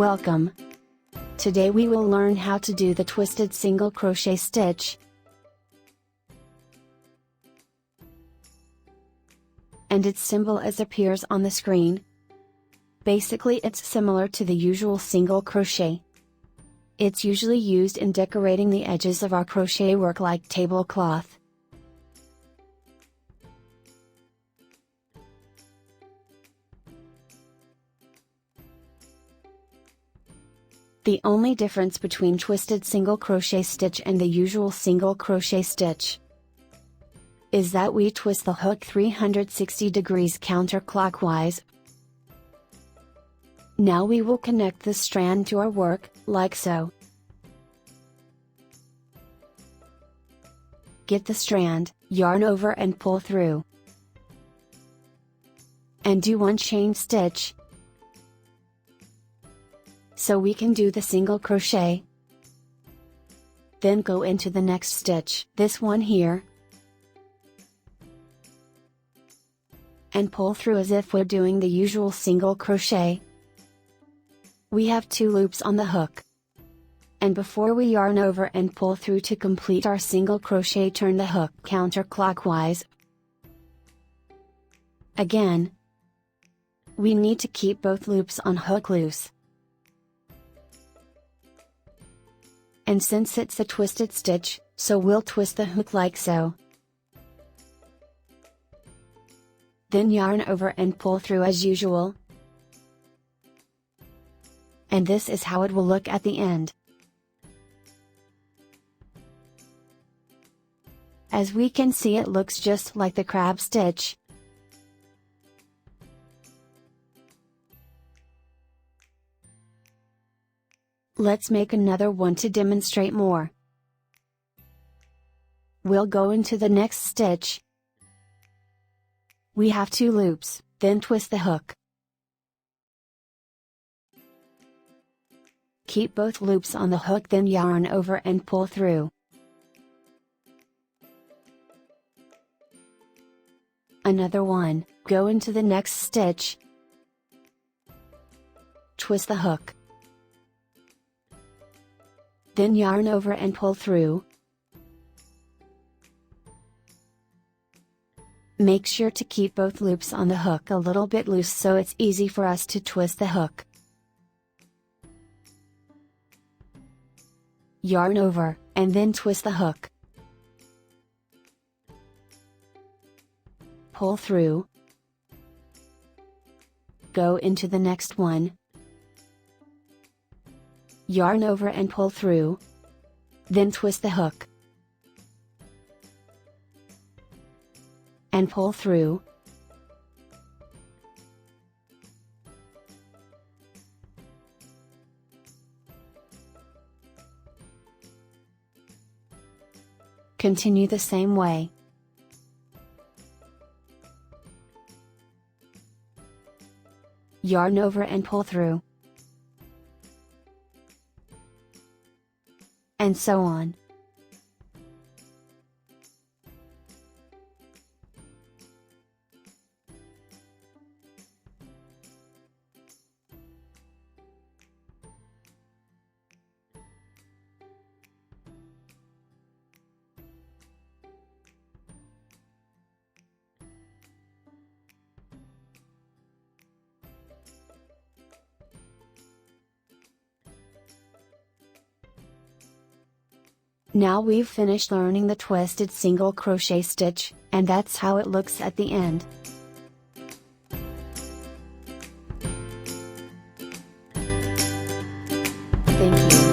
Welcome! Today we will learn how to do the twisted single crochet stitch. And its symbol as appears on the screen. Basically it's similar to the usual single crochet. It's usually used in decorating the edges of our crochet work like tablecloth. The only difference between twisted single crochet stitch and the usual single crochet stitch is that we twist the hook 360 degrees counterclockwise. Now we will connect the strand to our work, like so. Get the strand, yarn over and pull through. And do one chain stitch, so we can do the single crochet. Then go into the next stitch, this one here, and pull through as if we're doing the usual single crochet. We have 2 loops on the hook. And before we yarn over and pull through to complete our single crochet, turn the hook counterclockwise. Again, we need to keep both loops on hook loose. And since it's a twisted stitch, so we'll twist the hook like so. Then yarn over and pull through as usual. And this is how it will look at the end. As we can see, it looks just like the crab stitch. Let's make another one to demonstrate more. We'll go into the next stitch. We have 2 loops, then twist the hook. Keep both loops on the hook, then yarn over and pull through. Another one, go into the next stitch. Twist the hook. Then yarn over and pull through. Make sure to keep both loops on the hook a little bit loose so it's easy for us to twist the hook. Yarn over, and then twist the hook. Pull through. Go into the next one. Yarn over and pull through. Then twist the hook. And pull through. Continue the same way. Yarn over and pull through. And so on. Now we've finished learning the twisted single crochet stitch, and that's how it looks at the end. Thank you.